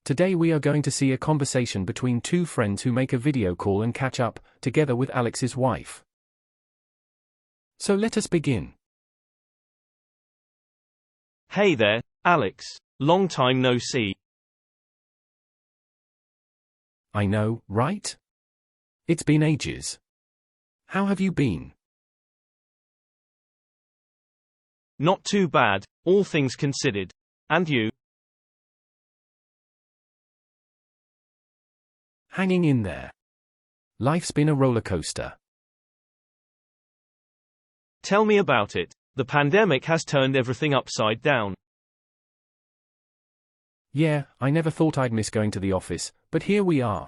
Today we are going to see a conversation between two friends who make a video call and catch up, together with Alex's wife. So let us begin. Hey there, Alex. Long time no see. I know, right? It's been ages. How have you been? Not too bad, all things considered. And you? Hanging in there. Life's been a roller coaster. Tell me about it. The pandemic has turned everything upside down. Yeah, I never thought I'd miss going to the office, but here we are.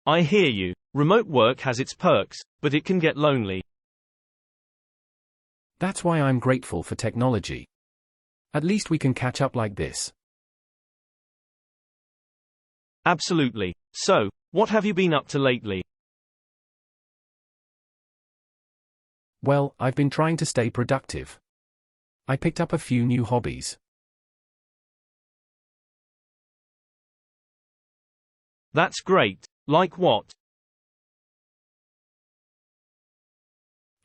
I hear you. Remote work has its perks, but it can get lonely. That's why I'm grateful for technology. At least we can catch up like this. Absolutely. So, what have you been up to lately? Well, I've been trying to stay productive. I picked up a few new hobbies. That's great. Like what?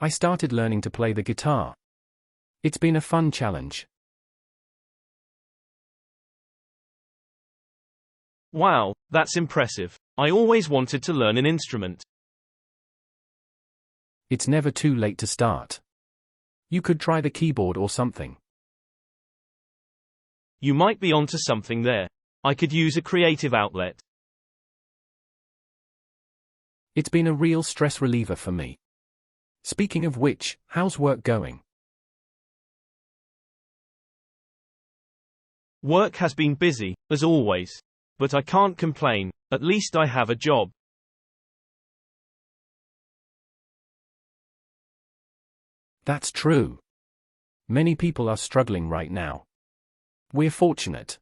I started learning to play the guitar. It's been a fun challenge. Wow, that's impressive. I always wanted to learn an instrument. It's never too late to start. You could try the keyboard or something. You might be onto something there. I could use a creative outlet. It's been a real stress reliever for me. Speaking of which, how's work going? Work has been busy, as always. But I can't complain, at least I have a job. That's true. Many people are struggling right now. We're fortunate.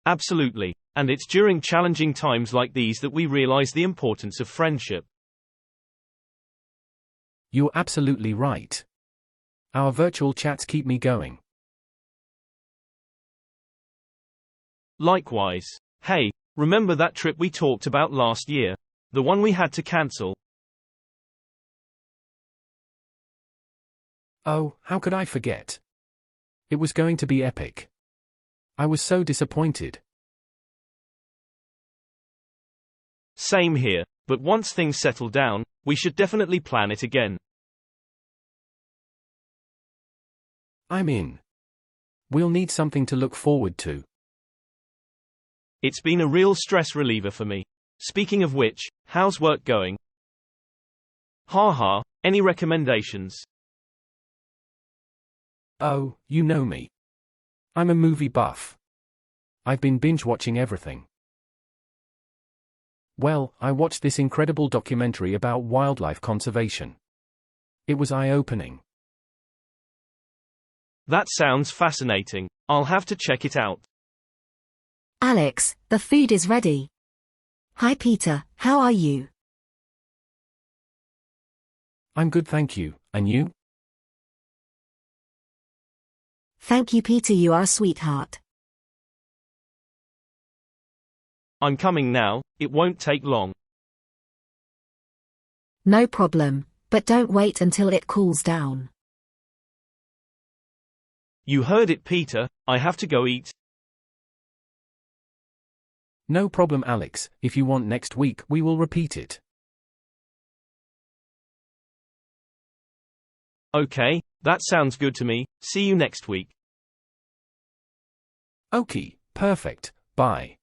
Absolutely, and it's during challenging times like these that we realize the importance of friendship. You're absolutely right. Our virtual chats keep me going. Likewise. Hey, remember that trip we talked about last year? The one we had to cancel? Oh, how could I forget? It was going to be epic. I was so disappointed. Same here, but once things settle down, we should definitely plan it again. I'm in. We'll need something to look forward to. It's been a real stress reliever for me. Speaking of which, how's work going? Haha, any recommendations? Oh, you know me. I'm a movie buff. I've been binge-watching everything. Well, I watched this incredible documentary about wildlife conservation. It was eye-opening. That sounds fascinating. I'll have to check it out. Alex, the food is ready. Hi Peter, how are you? I'm good, thank you. And you? Thank you Peter, you are a sweetheart. I'm coming now, it won't take long. No problem, but don't wait until it cools down. You heard it, Peter, I have to go eat. No problem, Alex. If you want next week, we will repeat it. Okay, that sounds good to me. See you next week. Okay, perfect. Bye.